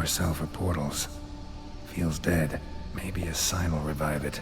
power cell for portals. Feels dead. Maybe a sign will revive it.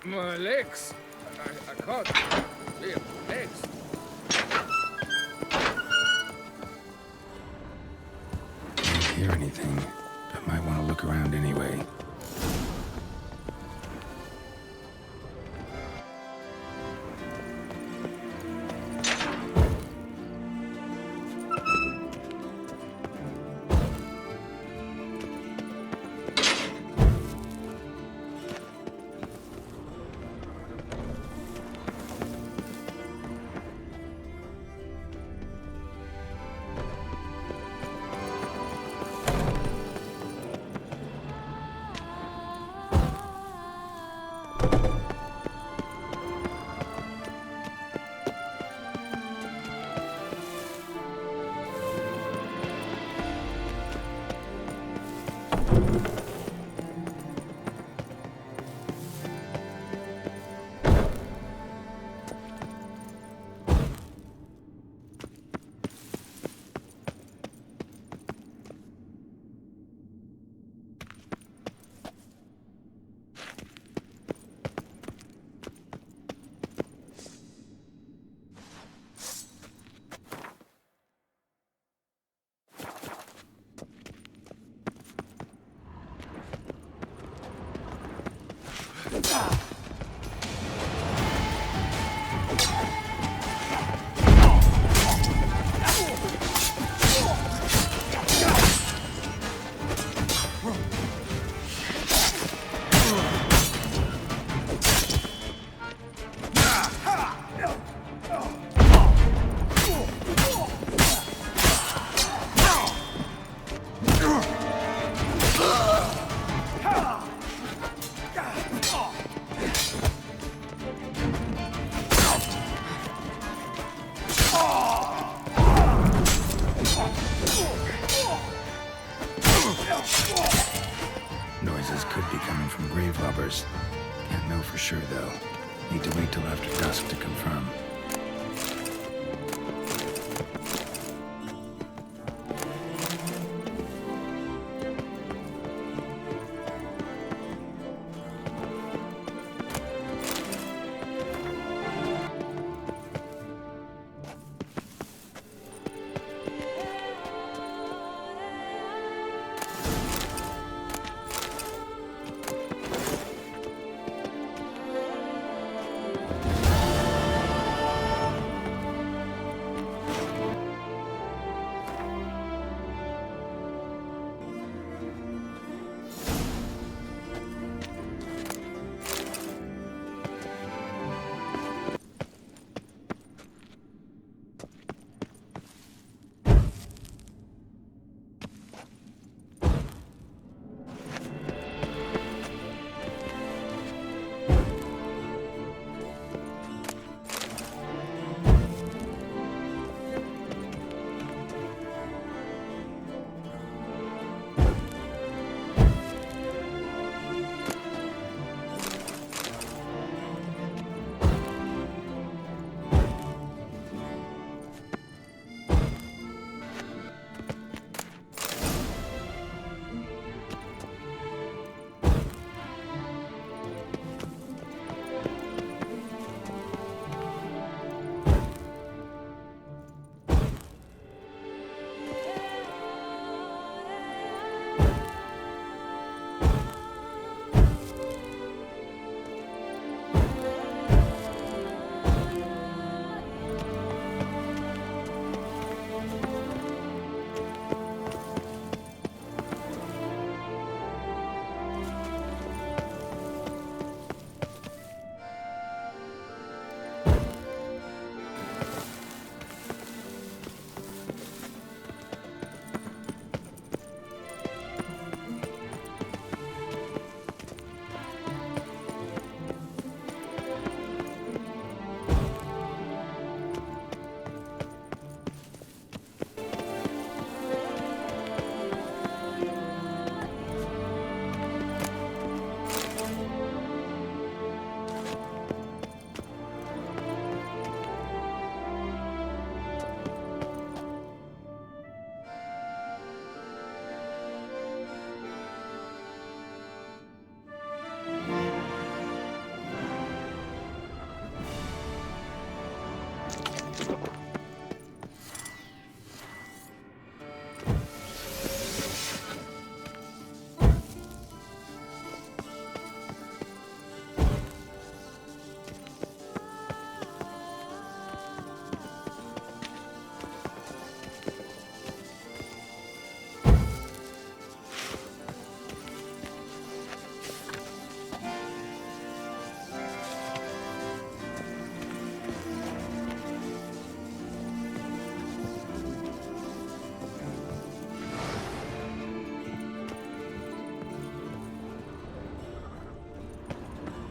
My legs. I can't. Yeah, legs. Can't hear anything, but might want to look around anyway. Noises could be coming from grave robbers. Can't know for sure, though. Need to wait till after dusk to confirm.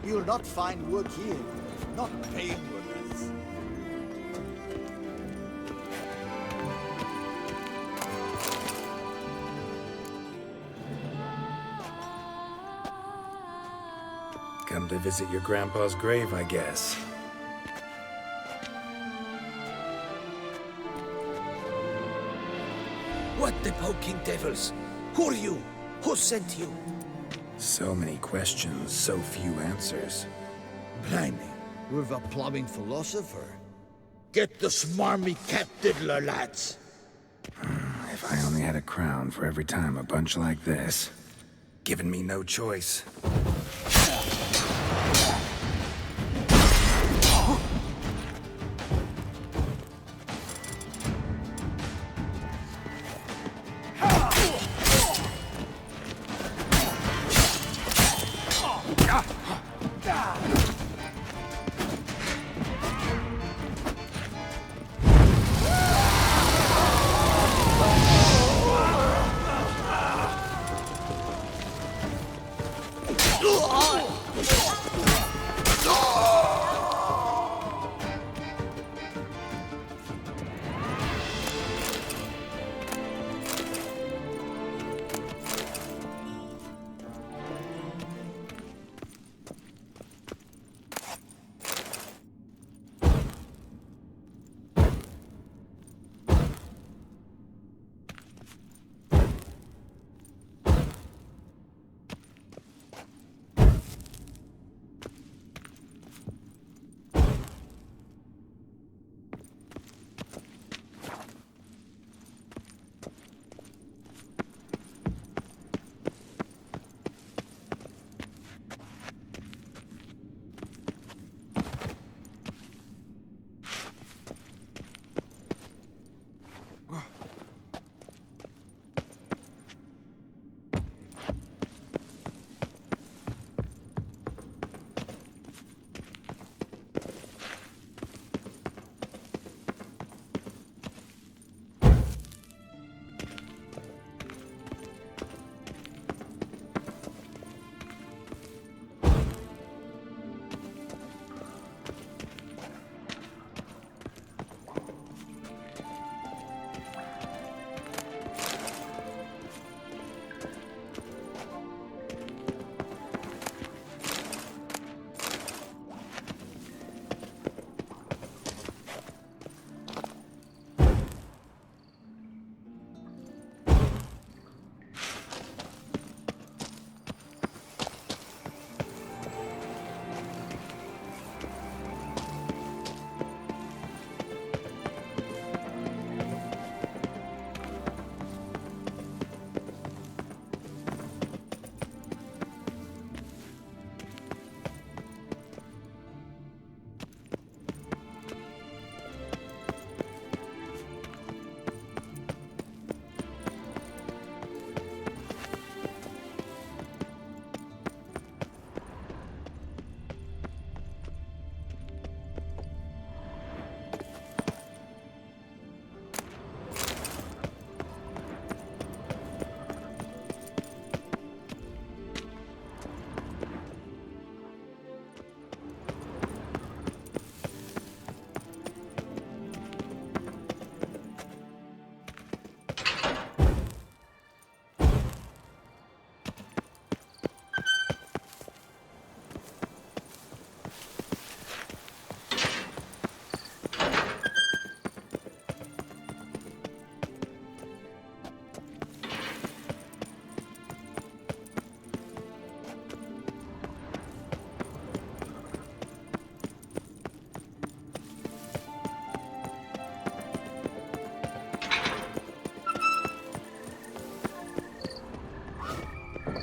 You'll not find wood here. Not paying workers. Come to visit your grandpa's grave, I guess. What the poking devils? Who are you? Who sent you? So many questions, so few answers. Blimey, we're a plumbing philosopher. Get the smarmy cat diddler, lads. If I only had a crown for every time a bunch like this. Giving me no choice.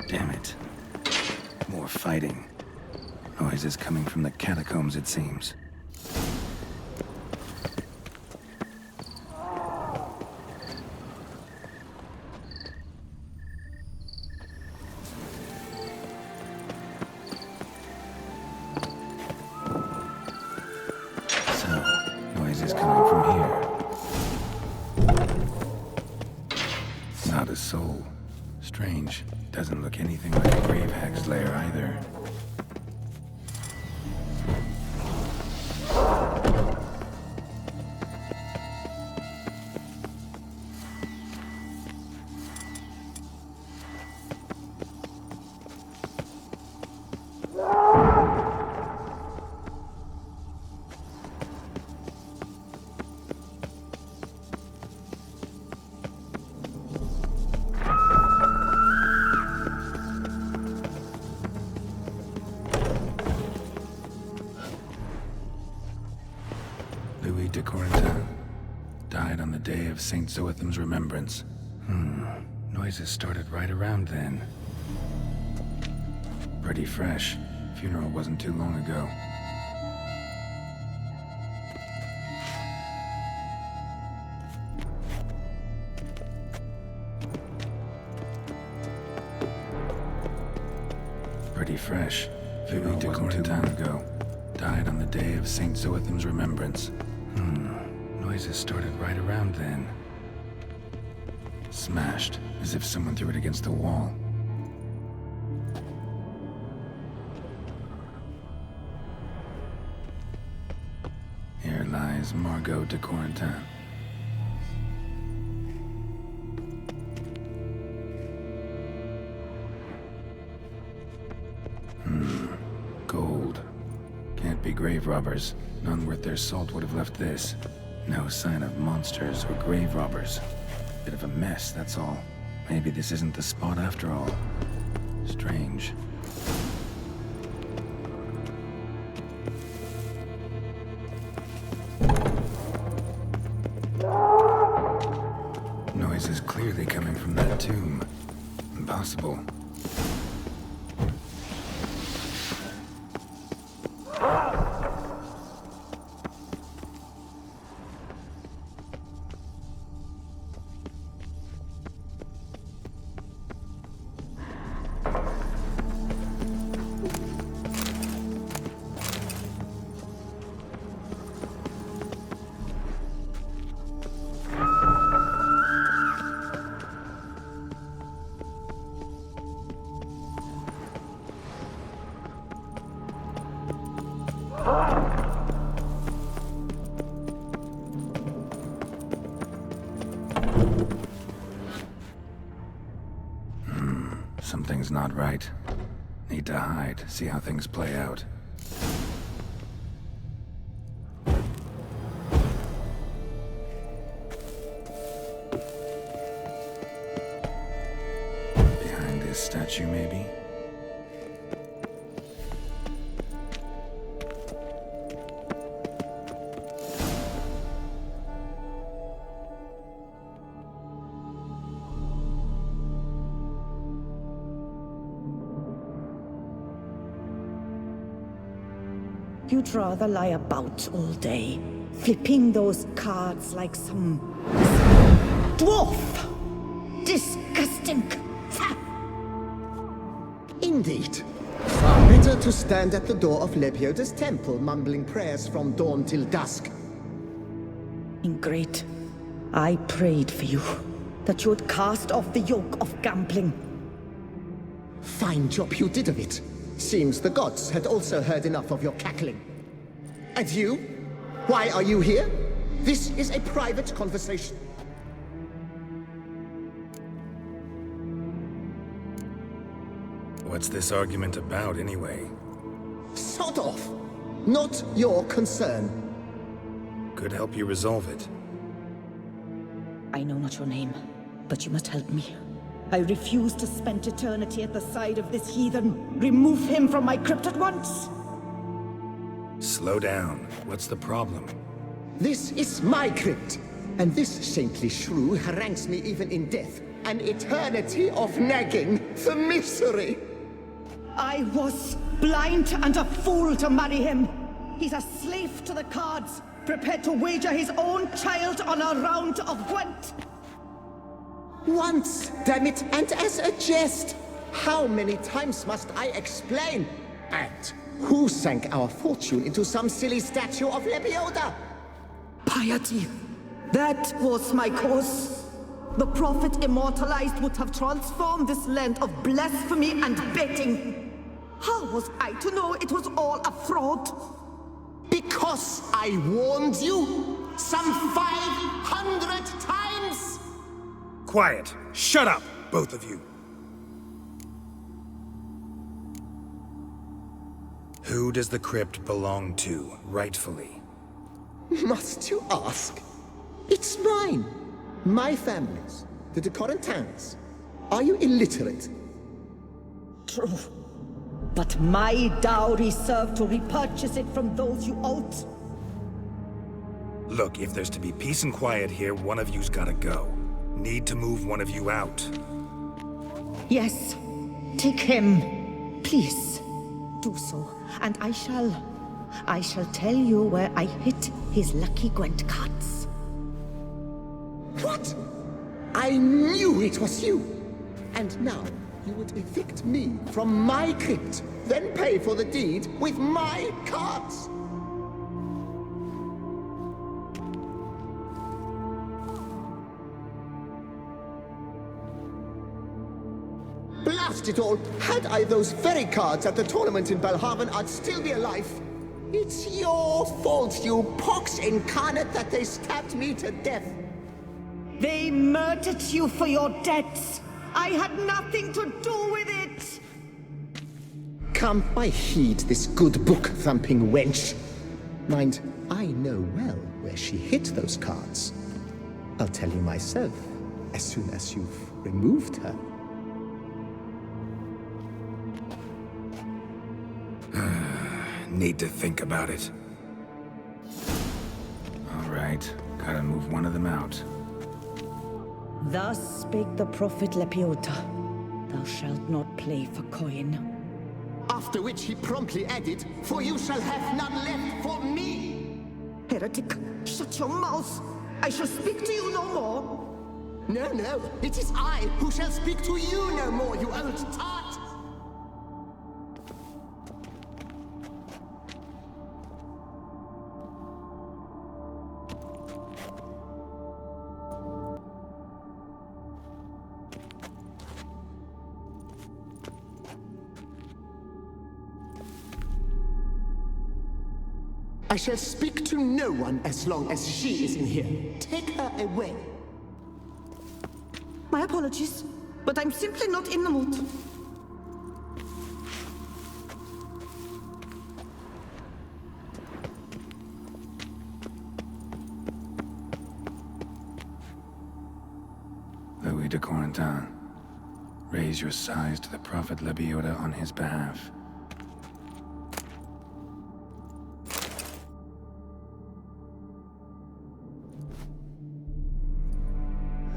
Damn it. More fighting. Noises coming from the catacombs, it seems. So, noises coming from here. Not a soul. Strange. Doesn't look anything like a grave hag's lair either. Corentin. Died on the day of Saint Zoetham's remembrance. Noises started right around then. Pretty fresh. Funeral wasn't too long ago. Pretty fresh. Funeral wasn't too long ago. Died on the day of Saint Zoetham's remembrance. Noises started right around then. Smashed, as if someone threw it against the wall. Here lies Margot de Corentin. Gold. Can't be grave robbers. None worth their salt would have left this. No sign of monsters or grave robbers. Bit of a mess, that's all. Maybe this isn't the spot after all. Strange. Noise is clearly coming from that tomb. Impossible. Something's not right. Need to hide, see how things play out. Behind this statue, maybe? You'd rather lie about all day, flipping those cards like some dwarf. Disgusting. Indeed. Far better to stand at the door of Lepioda's temple, mumbling prayers from dawn till dusk. Ingrate. I prayed for you, that you would cast off the yoke of gambling. Fine job you did of it. Seems the gods had also heard enough of your cackling. And you? Why are you here? This is a private conversation. What's this argument about, anyway? Sod off! Not your concern. Could help you resolve it. I know not your name, but you must help me. I refuse to spend eternity at the side of this heathen. Remove him from my crypt at once! Slow down. What's the problem? This is my crypt, and this saintly shrew harangues me even in death. An eternity of nagging, the misery! I was blind and a fool to marry him. He's a slave to the cards, prepared to wager his own child on a round of Gwent. Once, damn it, and as a jest! How many times must I explain? And who sank our fortune into some silly statue of Lepioda? Piety. That was my cause. The prophet immortalized would have transformed this land of blasphemy and betting. How was I to know it was all a fraud? Because I warned you some 500 times! Quiet. Shut up, both of you. Who does the crypt belong to, rightfully? Must you ask? It's mine. My family's. The de Corentins. Are you illiterate? True. But my dowry served to repurchase it from those you owed. Look, if there's to be peace and quiet here, one of you's gotta go. Need to move one of you out. Yes, take him. Please, do so. And I shall tell you where I hid his lucky Gwent cards. What? I knew it was you! And now you would evict me from my crypt, then pay for the deed with my cards! Blast it all! Had I those very cards at the tournament in Belhaven, I'd still be alive. It's your fault, you pox incarnate, that they stabbed me to death. They murdered you for your debts. I had nothing to do with it. Come, I heed this good book-thumping wench. Mind, I know well where she hid those cards. I'll tell you myself, as soon as you've removed her. Need to think about it. All right, gotta move one of them out. Thus spake the prophet Lepiota. Thou shalt not play for coin. After which he promptly added, "For you shall have none left for me!" Heretic, shut your mouth. I shall speak to you no more. No, no, it is I who shall speak to you no more, you old tart! I shall speak to no one as long as she is in here. Take her away. My apologies, but I'm simply not in the mood. Louis de Corentin, raise your sighs to the Prophet Lebiota on his behalf.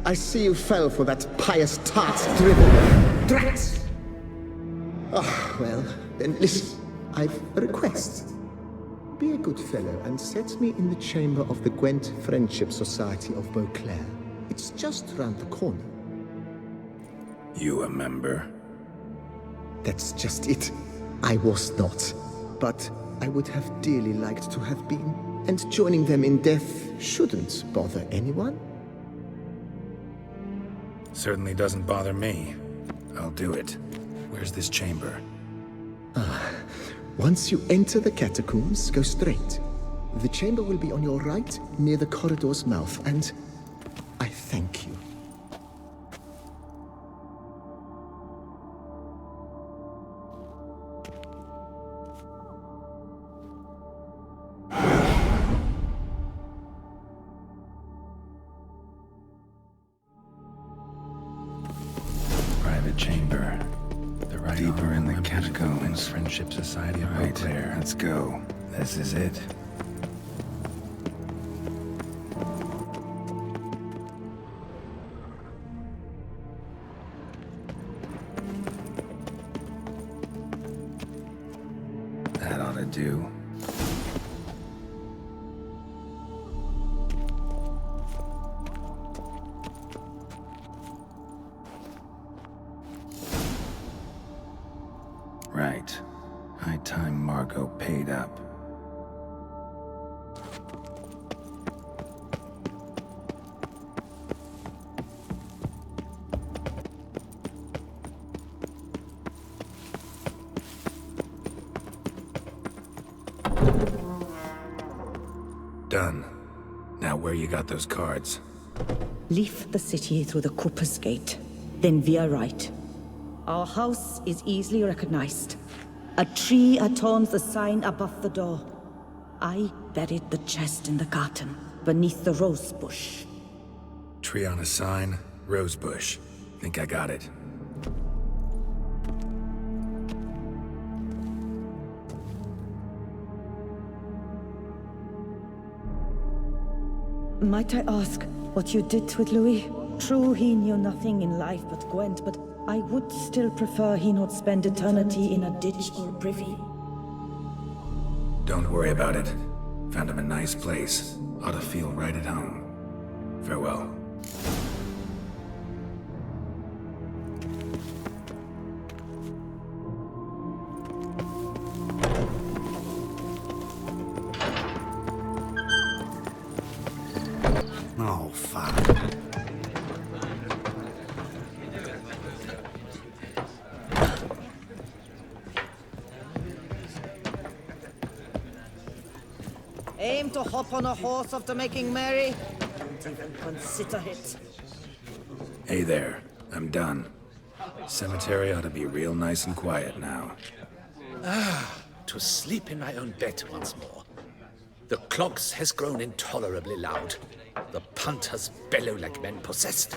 I see you fell for that pious tart's drivel. Drats! Ah, well, then listen. I've a request. Be a good fellow and set me in the chamber of the Gwent Friendship Society of Beauclair. It's just round the corner. You a member? That's just it. I was not. But I would have dearly liked to have been. And joining them in death shouldn't bother anyone. Certainly doesn't bother me. I'll do it. Where's this chamber? Once you enter the catacombs, go straight. The chamber will be on your right, near the corridor's mouth, and I thank you. Private chamber. The right deeper in the catacombs. Friendship Society of Right, Beauclair. let's go. This is it. That ought to do. Right. High time Margot paid up. Done. Now where you got those cards? Leave the city through the Cooper's Gate, then veer right. Our house is easily recognized. A tree adorns the sign above the door. I buried the chest in the garden, beneath the rose bush. Tree on a sign, rose bush. Think I got it. Might I ask what you did with Louis? True, he knew nothing in life but Gwent, but I would still prefer he not spend eternity in a ditch or privy. Don't worry about it. Found him a nice place. Ought to feel right at home. Farewell. Oh, fuck. Aim to hop on a horse after making merry? Don't even consider it. Hey there. I'm done. Cemetery ought to be real nice and quiet now. To sleep in my own bed once more. The clogs has grown intolerably loud. The punters bellow like men possessed.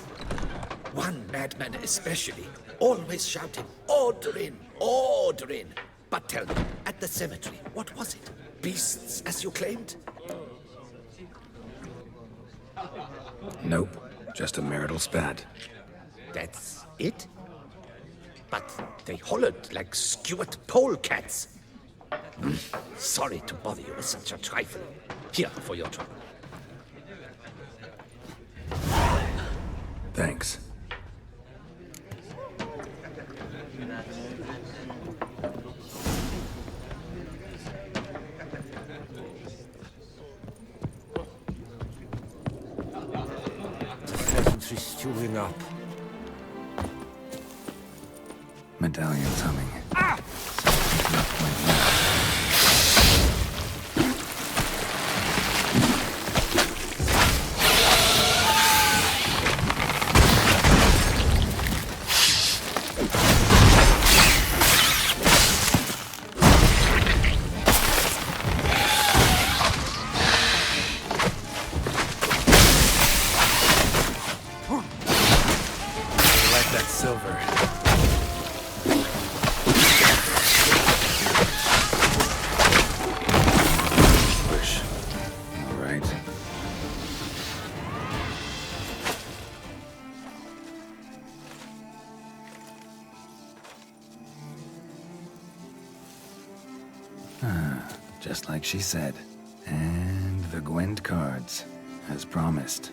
One madman especially, always shouting, "Order in! Order in!" But tell me, at the cemetery, what was it? Beasts, as you claimed? Nope. Just a marital spat. That's it? But they hollered like skewered polecats. Sorry to bother you with such a trifle. Here for your trouble. Thanks. Pheasantry stewing up. Medallion's humming. Just like she said. And the Gwent cards, as promised.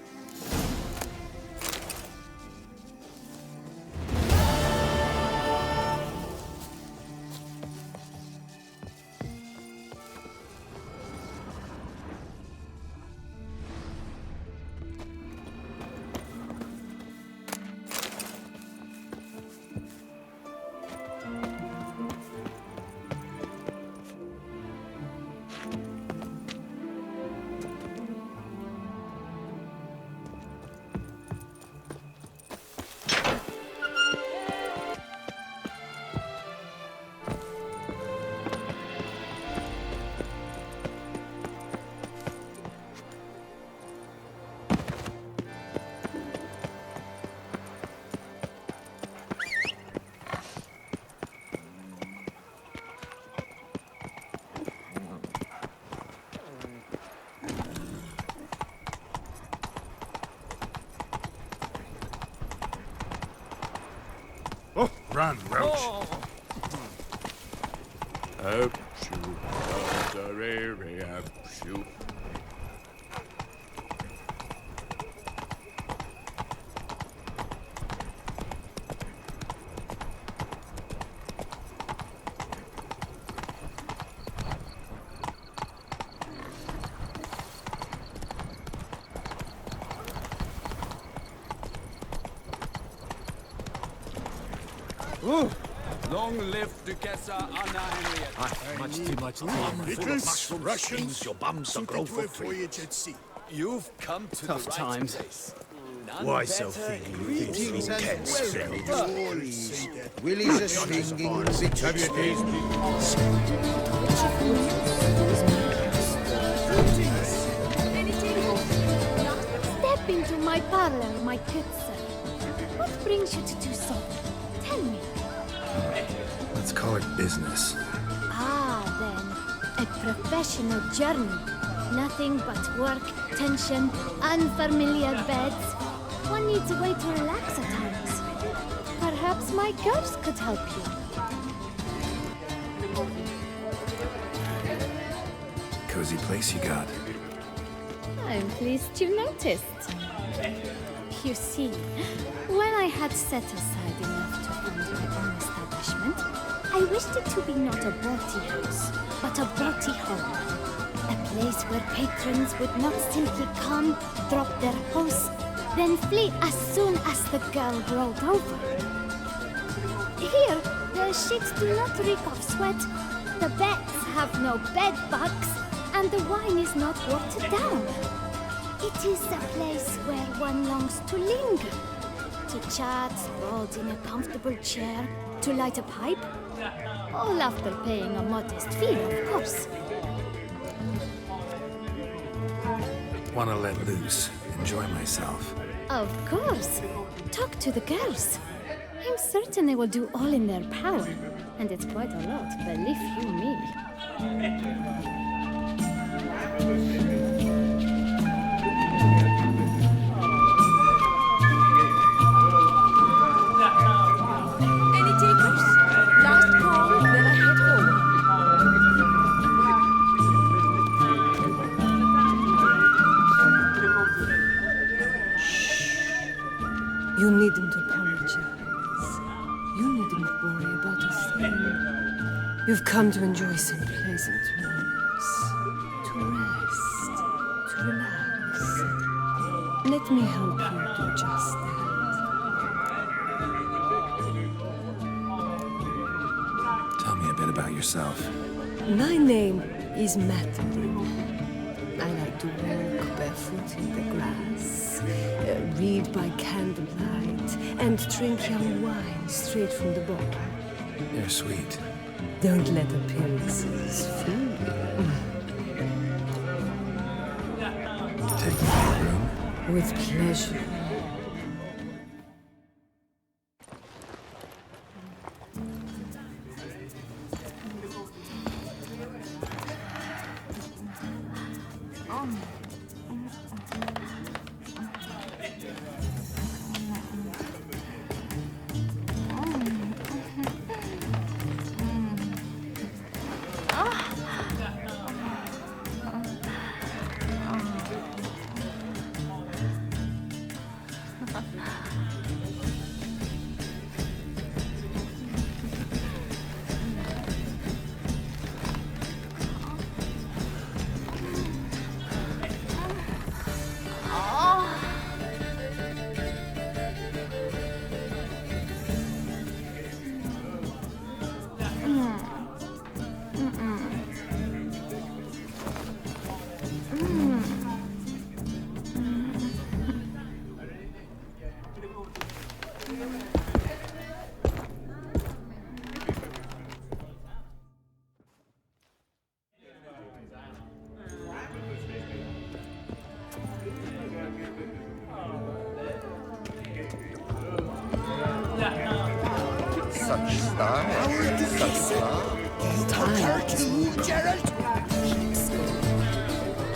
Run, Roach. Long live Duchessa Anna Henrietta. Much too much time. Beatles, Russians, Your bums are grown for suited to a free. voyage at sea. You've come to Tough the right times. place. Why so thinking? Greetings and welcome. Willie's a swinging bitch. Have your days, Step into my parlor, my good sir. What brings you to do so? Tell me. Let's call it business. Ah, then, a professional journey. Nothing but work, tension, unfamiliar beds. One needs a way to relax at times. Perhaps my girls could help you. Cozy place you got. I'm pleased you noticed. You see, when I had set aside enough to fund my own establishment, I wished it to be not a bawdy house, but a bawdy home. A place where patrons would not simply come, drop their hose, then flee as soon as the girl rolled over. Here, the sheets do not reek of sweat, the beds have no bed bugs, and the wine is not watered down. It is a place where one longs to linger, to chat sprawled in a comfortable chair, to light a pipe, all after paying a modest fee, of course. Wanna let loose, enjoy myself. Of course. Talk to the girls. I'm certain they will do all in their power, and it's quite a lot, believe you me. Any takers? Last call, then I head home. You needn't apologize. You needn't worry about a thing. You've come to enjoy some pleasant moments. To rest. To relax. Let me help you do just that. Tell me a bit about yourself. My name is Madeline. I like to walk barefoot in the grass, read by candlelight, and drink young wine straight from the bottle. You're sweet. Don't let appearances fool you. Take me to your room. With pleasure. Such style, such style. Gerald?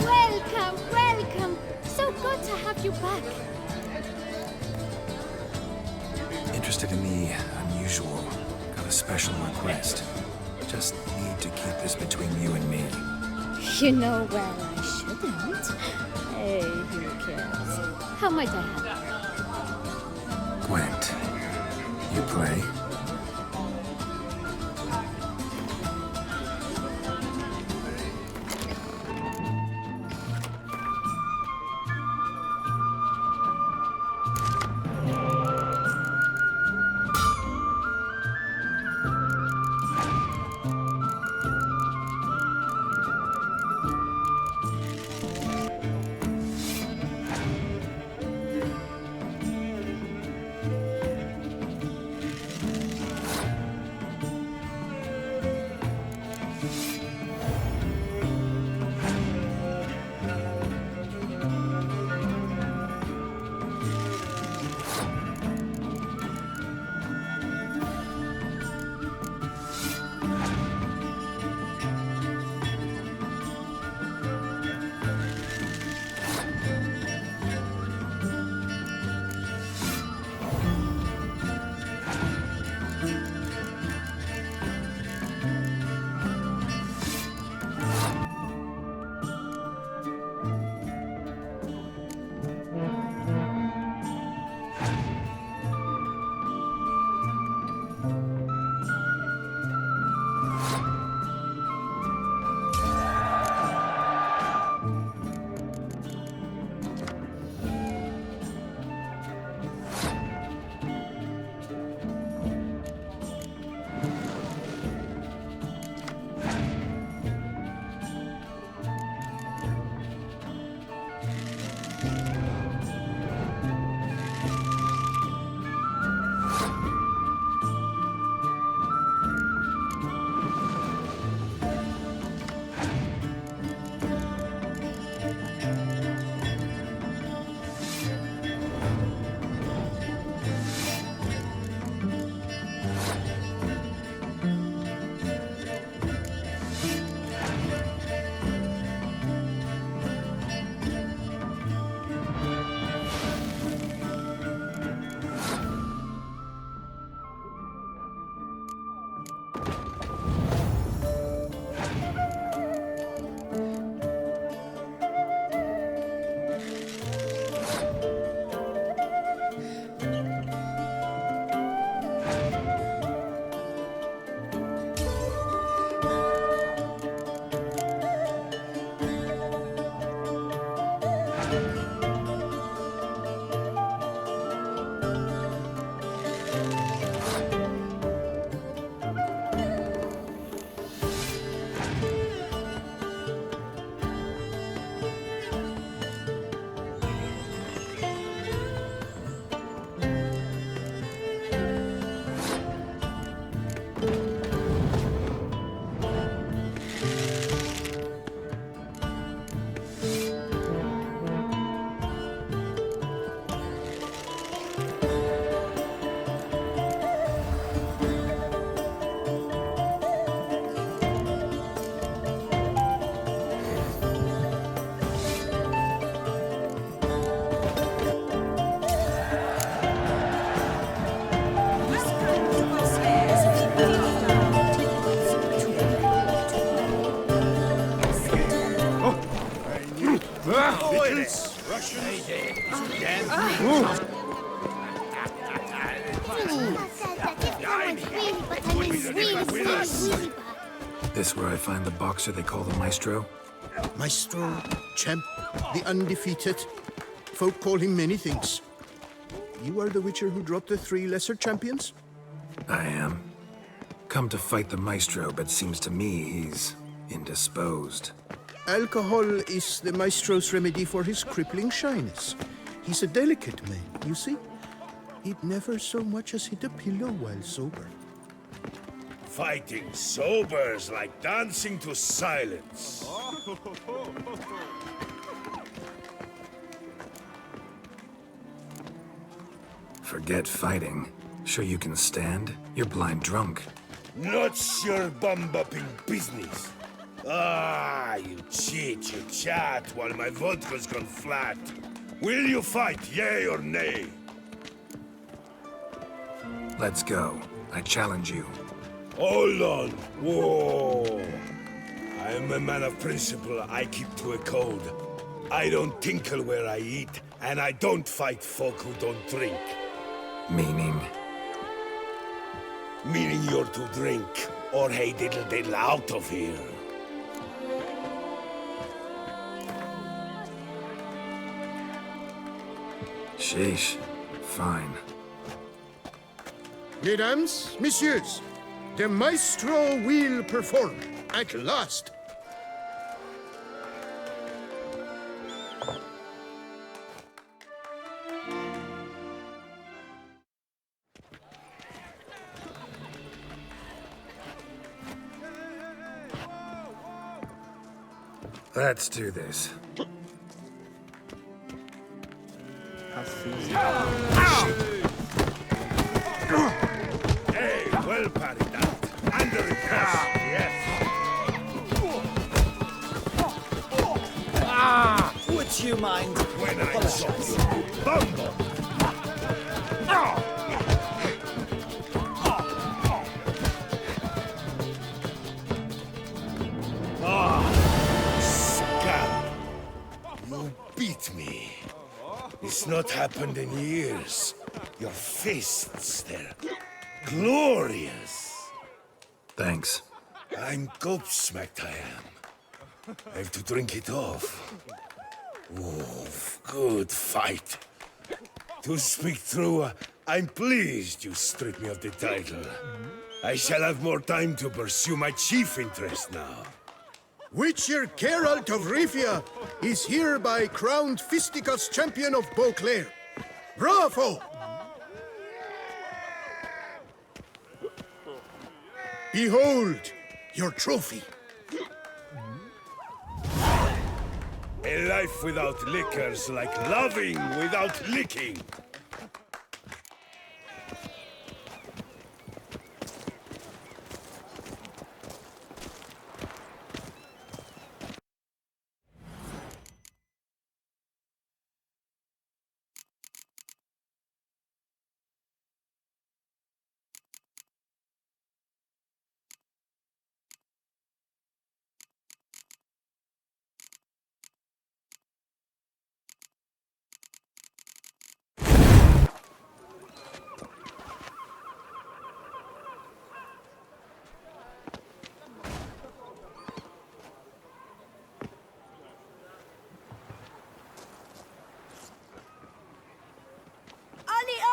Welcome, welcome. So good to have you back. Interested in the unusual. Got a special request. Just need to keep this between you and me. You know well I shouldn't. Hey, who cares? How might I help? Gwent, you play? This where I find the boxer they call the Maestro? Maestro, champ, the undefeated. Folk call him many things. You are the Witcher who dropped the 3 lesser champions? I am. Come to fight the Maestro, but seems to me he's indisposed. Alcohol is the Maestro's remedy for his crippling shyness. He's a delicate man, you see? He'd never so much as hit a pillow while sober. Fighting sober's like dancing to silence. Forget fighting. Sure you can stand? You're blind drunk. Not your bum-bopping business. Ah, you cheat, you chat, while my vodka's gone flat. Will you fight, yay or nay? Let's go. I challenge you. Hold on. Whoa. I'm a man of principle. I keep to a code. I don't tinkle where I eat, and I don't fight folk who don't drink. Meaning? Meaning you're to drink, or hey diddle diddle out of here. Sheesh. Fine. Mesdames, messieurs, the Maestro will perform at last. Let's do this. Hey, well parried out. Under the press, yes. Would you mind? When I saw you, bumble. Scum. You beat me. It's not happened in years. Your fists, they're glorious. Thanks. I'm gobsmacked, I am. I have to drink it off. Oof, good fight. To speak true, I'm pleased you stripped me of the title. I shall have more time to pursue my chief interest now. Witcher Geralt of Rivia is hereby crowned Fisticuffs champion of Beauclair. Bravo! Behold your trophy. A life without liquor's like loving without licking.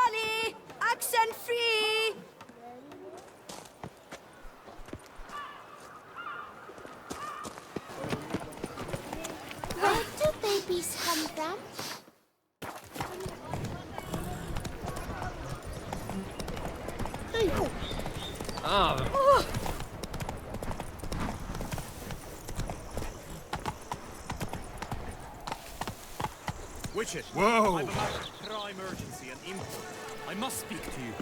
Ollie! Accent free! Where do babies come from? Witcher! Whoa! I'm about a prime urgency and import. I must speak to you.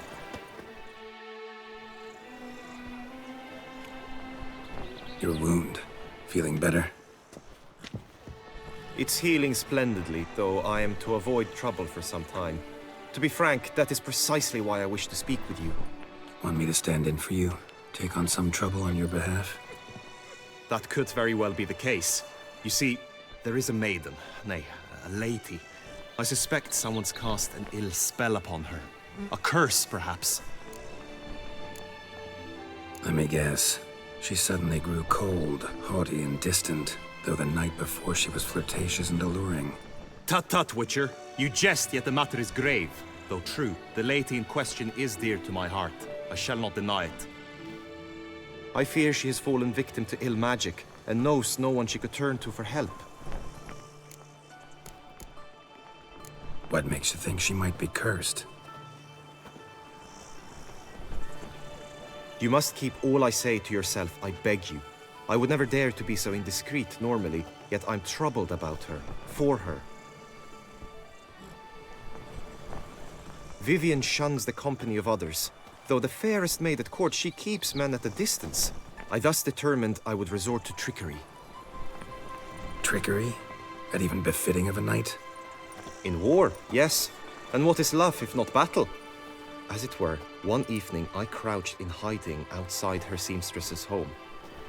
Your wound. Feeling better? It's healing splendidly, though I am to avoid trouble for some time. To be frank, that is precisely why I wish to speak with you. Want me to stand in for you? Take on some trouble on your behalf? That could very well be the case. You see, there is a maiden, nay, a lady. I suspect someone's cast an ill spell upon her. A curse, perhaps. Let me guess. She suddenly grew cold, haughty, and distant, though the night before she was flirtatious and alluring. Tut tut, Witcher. You jest, yet the matter is grave. Though true, the lady in question is dear to my heart. I shall not deny it. I fear she has fallen victim to ill magic, and knows no one she could turn to for help. What makes you think she might be cursed? You must keep all I say to yourself, I beg you. I would never dare to be so indiscreet normally, yet I'm troubled about her, for her. Vivian shuns the company of others. Though the fairest maid at court, she keeps men at a distance. I thus determined I would resort to trickery. Trickery? That even befitting of a knight? In war, yes. And what is love if not battle? As it were, one evening I crouched in hiding outside her seamstress's home.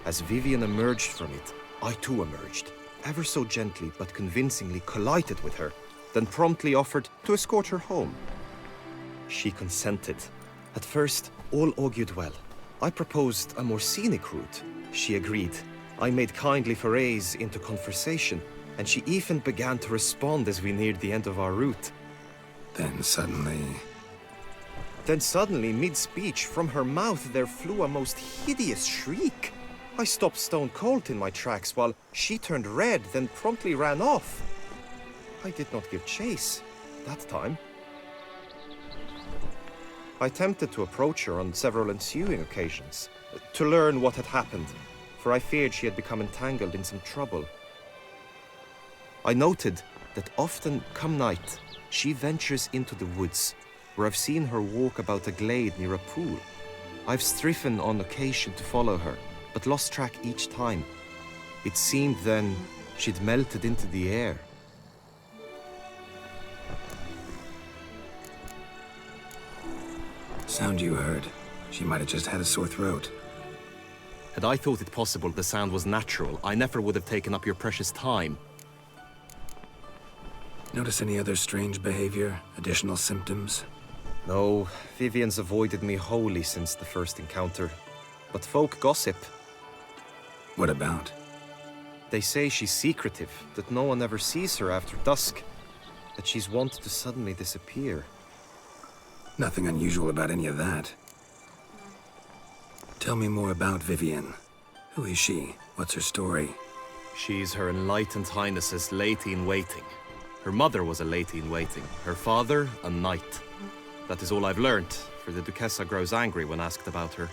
As Vivian emerged from it, I too emerged, ever so gently but convincingly collided with her, then promptly offered to escort her home. She consented. At first, all augured well. I proposed a more scenic route. She agreed. I made kindly forays into conversation, and she even began to respond as we neared the end of our route. Then suddenly, mid-speech, from her mouth there flew a most hideous shriek. I stopped stone cold in my tracks while she turned red, then promptly ran off. I did not give chase that time. I attempted to approach her on several ensuing occasions, to learn what had happened, for I feared she had become entangled in some trouble. I noted that often, come night, she ventures into the woods, where I've seen her walk about a glade near a pool. I've striven on occasion to follow her, but lost track each time. It seemed then she'd melted into the air. sound you heard. She might have just had a sore throat. Had I thought it possible the sound was natural, I never would have taken up your precious time. Notice any other strange behavior? Additional symptoms? No, Vivian's avoided me wholly since the first encounter. But folk gossip. What about? They say she's secretive, that no one ever sees her after dusk, that she's wont to suddenly disappear. Nothing unusual about any of that. Tell me more about Vivian. Who is she? What's her story? She's Her Enlightened Highness's lady-in-waiting. Her mother was a lady-in-waiting, her father a knight. That is all I've learnt, for the Duchessa grows angry when asked about her.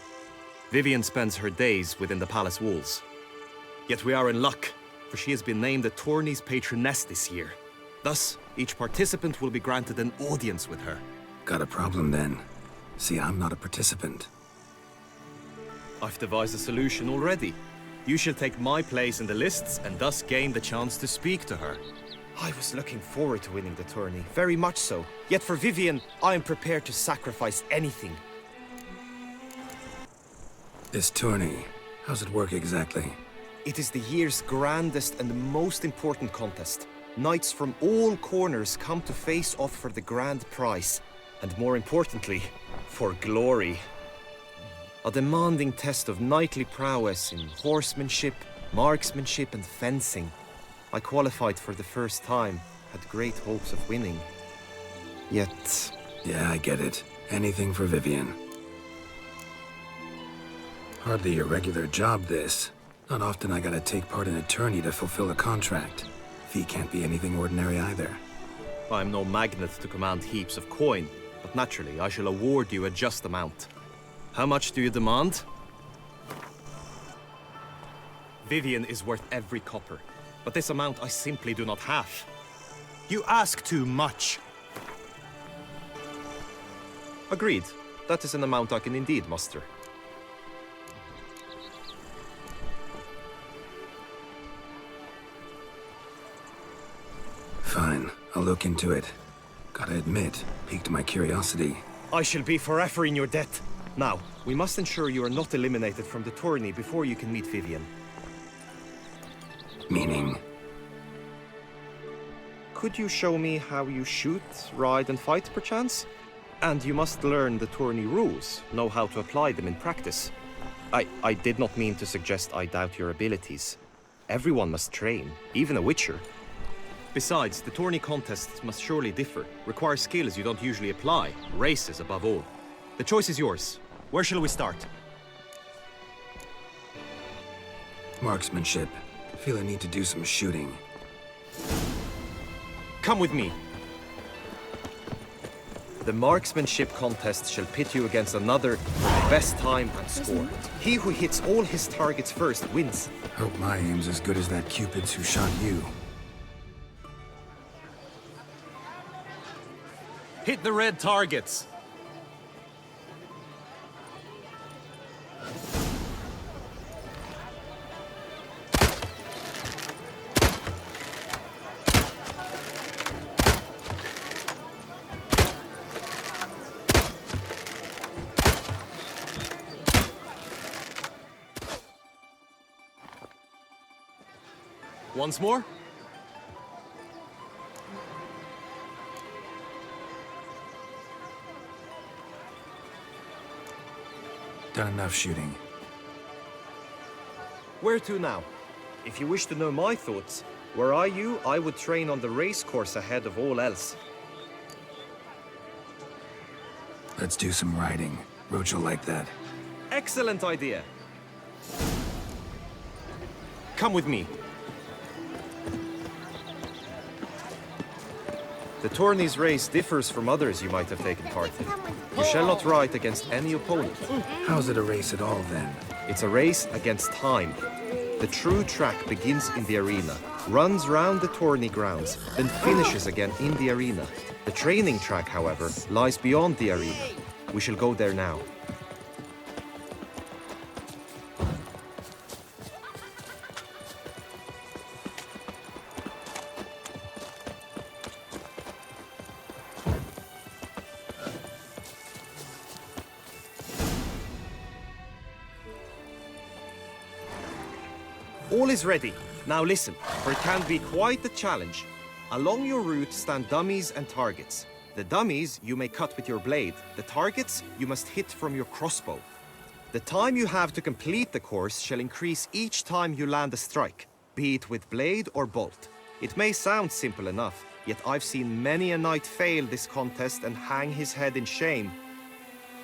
Vivian spends her days within the palace walls. Yet we are in luck, for she has been named the tourney's patroness this year. Thus, each participant will be granted an audience with her. Got a problem then. See, I'm not a participant. I've devised a solution already. You shall take my place in the lists and thus gain the chance to speak to her. I was looking forward to winning the tourney, very much so. Yet for Vivian, I am prepared to sacrifice anything. This tourney, how's it work exactly? It is the year's grandest and most important contest. Knights from all corners come to face off for the grand prize. And more importantly, for glory. A demanding test of knightly prowess in horsemanship, marksmanship, and fencing. I qualified for the first time, had great hopes of winning. Yet... Yeah, I get it. Anything for Vivian. Hardly your regular job, this. Not often I gotta take part in a tourney to fulfill a contract. Fee can't be anything ordinary either. I'm no magnet to command heaps of coin, but naturally I shall award you a just amount. How much do you demand? Vivian is worth every copper, but this amount I simply do not have. You ask too much. Agreed. That is an amount I can indeed muster. Fine, I'll look into it. Gotta admit, piqued my curiosity. I shall be forever in your debt. Now, we must ensure you are not eliminated from the tourney before you can meet Vivian. Meaning? Could you show me how you shoot, ride, and fight, perchance? And you must learn the tourney rules, know how to apply them in practice. I did not mean to suggest I doubt your abilities. Everyone must train, even a witcher. Besides, the tourney contests must surely differ, require skills you don't usually apply, races above all. The choice is yours. Where shall we start? Marksmanship. Feel I need to do some shooting. Come with me. The marksmanship contest shall pit you against another for the best time and score. He who hits all his targets first wins. Hope my aim's as good as that Cupid's who shot you. Hit the red targets. Once more. Done enough shooting. Where to now? If you wish to know my thoughts, were I you, I would train on the race course ahead of all else. Let's do some riding. Roach will like that. Excellent idea. Come with me. The tourney's race differs from others you might have taken part in. You shall not ride against any opponent. How's it a race at all, then? It's a race against time. The true track begins in the arena, runs round the tourney grounds, then finishes again in the arena. The training track, however, lies beyond the arena. We shall go there now. All is ready. Now listen, for it can be quite a challenge. Along your route stand dummies and targets. The dummies you may cut with your blade. The targets you must hit from your crossbow. The time you have to complete the course shall increase each time you land a strike, be it with blade or bolt. It may sound simple enough, yet I've seen many a knight fail this contest and hang his head in shame.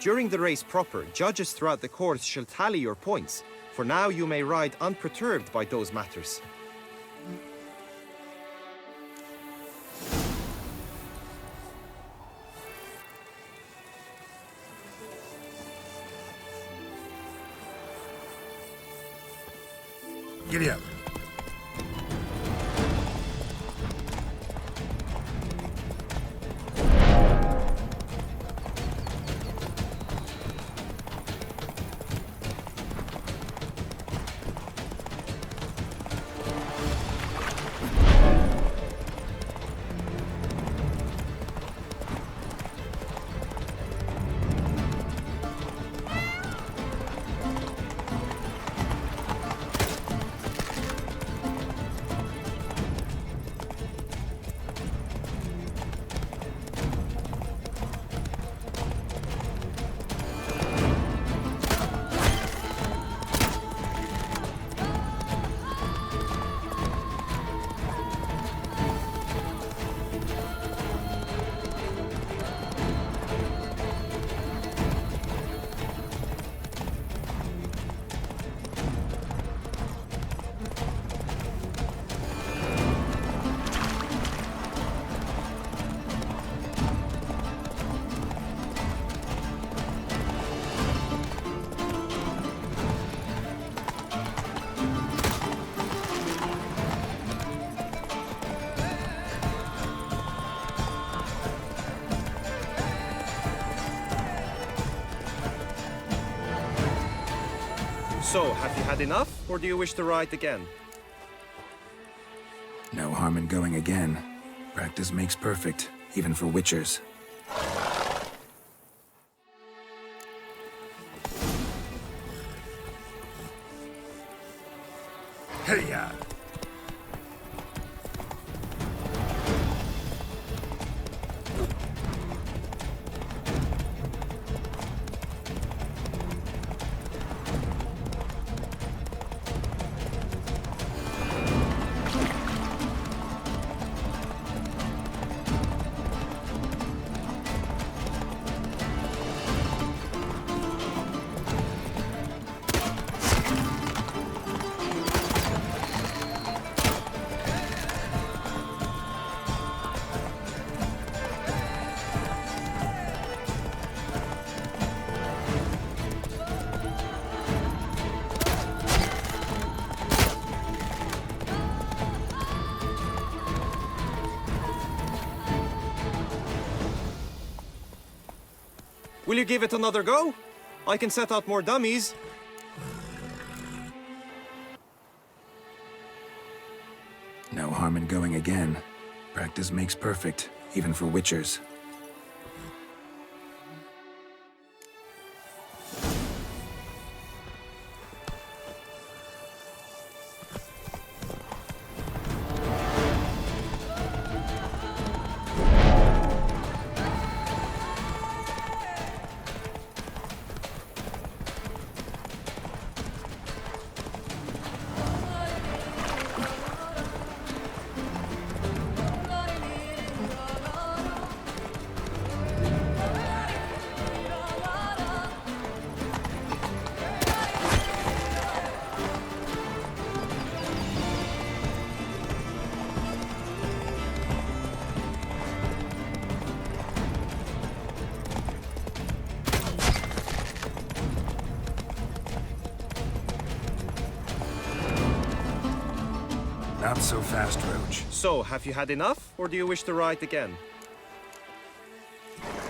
During the race proper, judges throughout the course shall tally your points. For now you may ride unperturbed by those matters. Giddy up. So, have you had enough, or do you wish to ride again? No harm in going again. Practice makes perfect, even for witchers. Hey-ya! Will you give it another go? I can set out more dummies. No harm in going again. Practice makes perfect, even for witchers. Not so fast, Roach. So, have you had enough, or do you wish to ride again?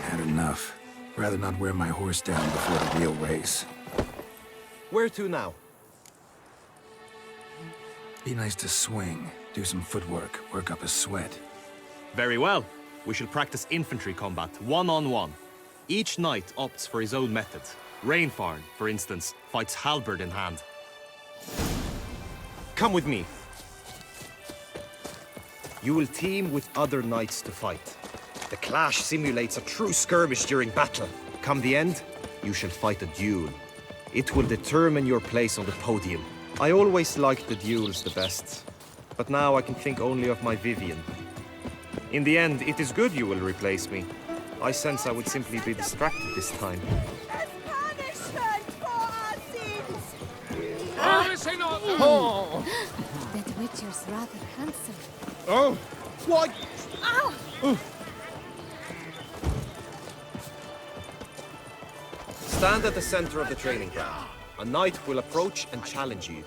Had enough. Rather not wear my horse down before the real race. Where to now? Be nice to swing, do some footwork, work up a sweat. Very well. We shall practice infantry combat, one-on-one. Each knight opts for his own method. Rainfarn, for instance, fights halberd in hand. Come with me. You will team with other knights to fight. The clash simulates a true skirmish during battle. Come the end, you shall fight a duel. It will determine your place on the podium. I always liked the duels the best, but now I can think only of my Vivian. In the end, it is good you will replace me. I sense I would simply be distracted this time. As punishment for our sins! Oh! That witcher's rather handsome. Oh! What? Ow! Stand at the center of the training ground. A knight will approach and challenge you.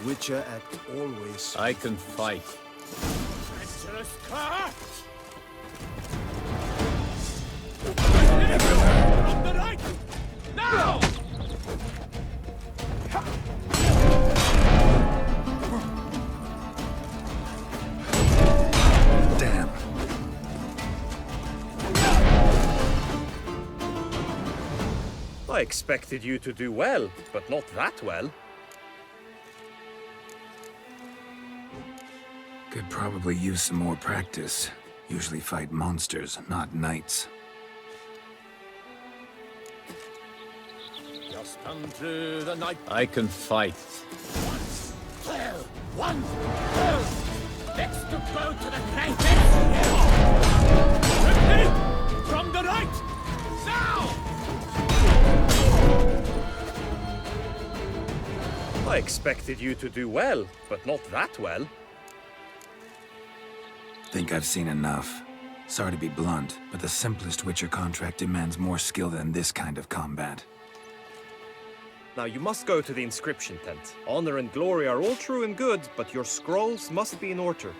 Witcher act always. I can fight. Now! Damn. I expected you to do well, but not that well. Could probably use some more practice. Usually fight monsters, not knights. Just come to the night. I can fight. One! Next to go to the crater. Repeat! From the right! Now! I expected you to do well, but not that well. Think I've seen enough. Sorry to be blunt, but the simplest Witcher contract demands more skill than this kind of combat. Now you must go to the inscription tent. Honor and glory are all true and good, but your scrolls must be in order.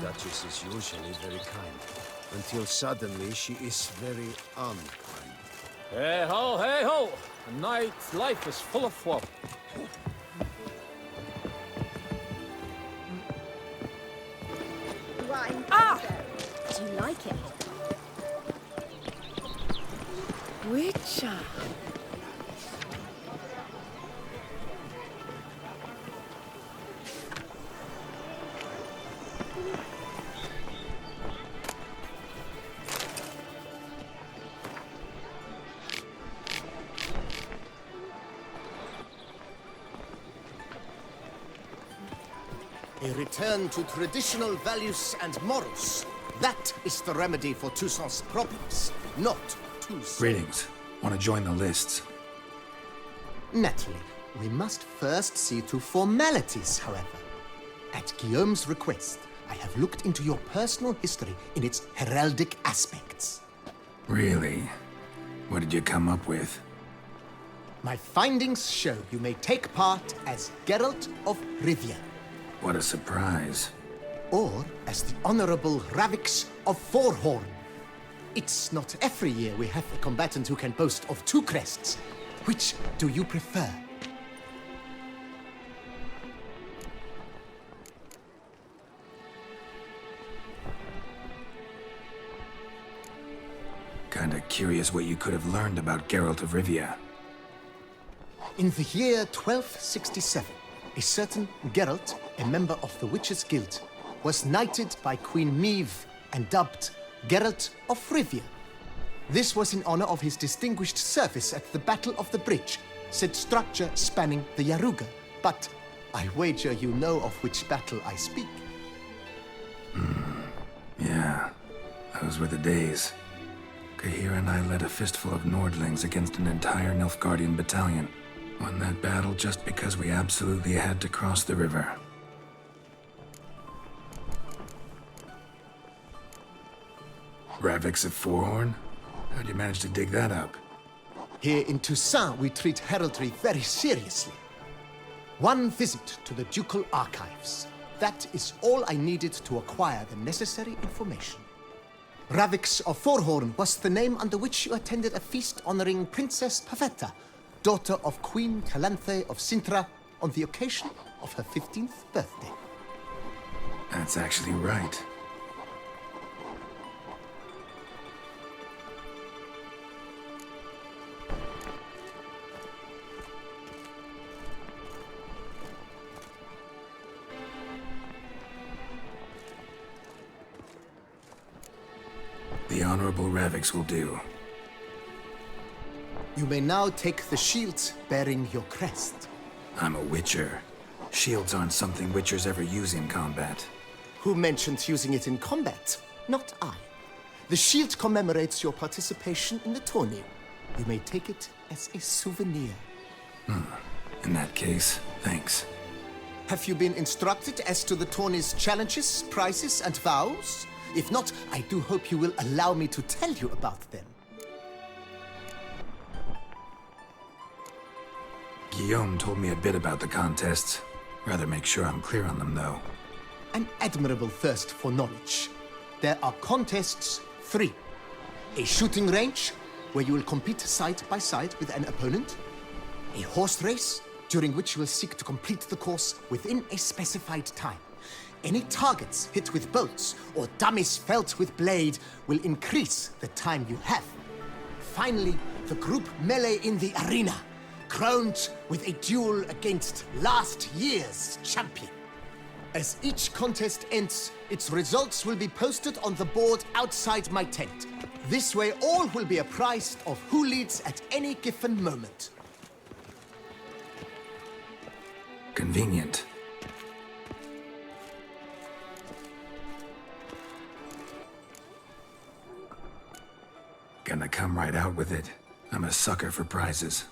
The Duchess is usually very kind, until suddenly she is very unkind. Hey ho, hey ho! A knight's life is full of woe. Do you like it? Witcher. A return to traditional values and morals. That is the remedy for Toussaint's problems, not Toussaint. Greetings. Want to join the lists? Naturally. We must first see to formalities, however. At Guillaume's request, I have looked into your personal history in its heraldic aspects. Really? What did you come up with? My findings show you may take part as Geralt of Rivia. What a surprise. Or as the Honorable Ravix of Forhorn. It's not every year we have a combatant who can boast of 2 crests. Which do you prefer? Kinda curious what you could have learned about Geralt of Rivia. In the year 1267, a certain Geralt, a member of the Witches' Guild, was knighted by Queen Meve and dubbed Geralt of Rivia. This was in honor of his distinguished service at the Battle of the Bridge, said structure spanning the Yaruga. But I wager you know of which battle I speak. Yeah, those were the days. Kahir and I led a fistful of Nordlings against an entire Nilfgaardian battalion. Won that battle just because we absolutely had to cross the river. Ravix of Forhorn? How'd you manage to dig that up? Here in Toussaint, we treat heraldry very seriously. One visit to the ducal archives. That is all I needed to acquire the necessary information. Ravix of Forhorn was the name under which you attended a feast honoring Princess Pavetta, daughter of Queen Calanthe of Sintra, on the occasion of her 15th birthday. That's actually right. The Honorable Ravix will do. You may now take the shield bearing your crest. I'm a Witcher. Shields aren't something Witchers ever use in combat. Who mentioned using it in combat? Not I. The shield commemorates your participation in the tourney. You may take it as a souvenir. In that case, thanks. Have you been instructed as to the tourney's challenges, prizes, and vows? If not, I do hope you will allow me to tell you about them. Guillaume told me a bit about the contests. Rather make sure I'm clear on them, though. An admirable thirst for knowledge. There are contests 3. A shooting range, where you will compete side by side with an opponent. A horse race, during which you will seek to complete the course within a specified time. Any targets hit with bolts or dummies felt with blade will increase the time you have. Finally, the group melee in the arena, crowned with a duel against last year's champion. As each contest ends, its results will be posted on the board outside my tent. This way, all will be apprised of who leads at any given moment. Convenient. Gonna come right out with it. I'm a sucker for prizes.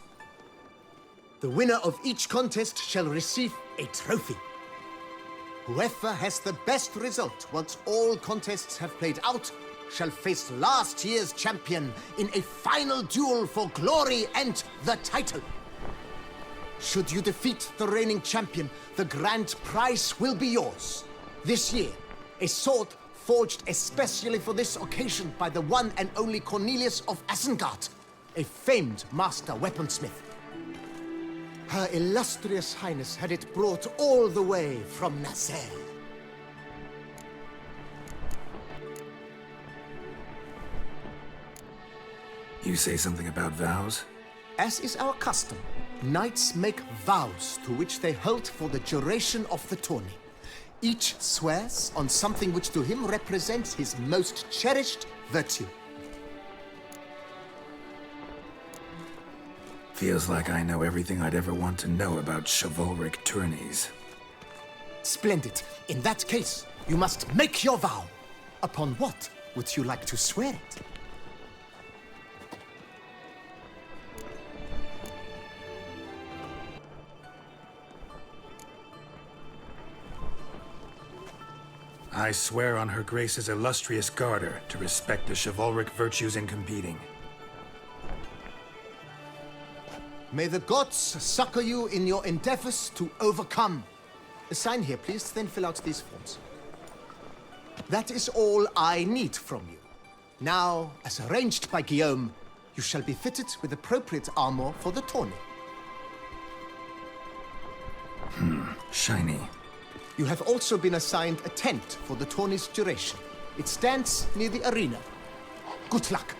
The winner of each contest shall receive a trophy. Whoever has the best result once all contests have played out shall face last year's champion in a final duel for glory and the title. Should you defeat the reigning champion, the grand prize will be yours. This year, a sword forged especially for this occasion by the one and only Cornelius of Isengard, a famed master weaponsmith. Her illustrious highness had it brought all the way from Nassau. You say something about vows? As is our custom, knights make vows to which they hold for the duration of the tourney. Each swears on something which to him represents his most cherished virtue. Feels like I know everything I'd ever want to know about chivalric tourneys. Splendid. In that case, you must make your vow. Upon what would you like to swear it? I swear on Her Grace's illustrious garter to respect the chivalric virtues in competing. May the gods succor you in your endeavors to overcome. Sign here, please, then fill out these forms. That is all I need from you. Now, as arranged by Guillaume, you shall be fitted with appropriate armor for the tourney. Shiny. You have also been assigned a tent for the tourney's duration. It stands near the arena. Good luck.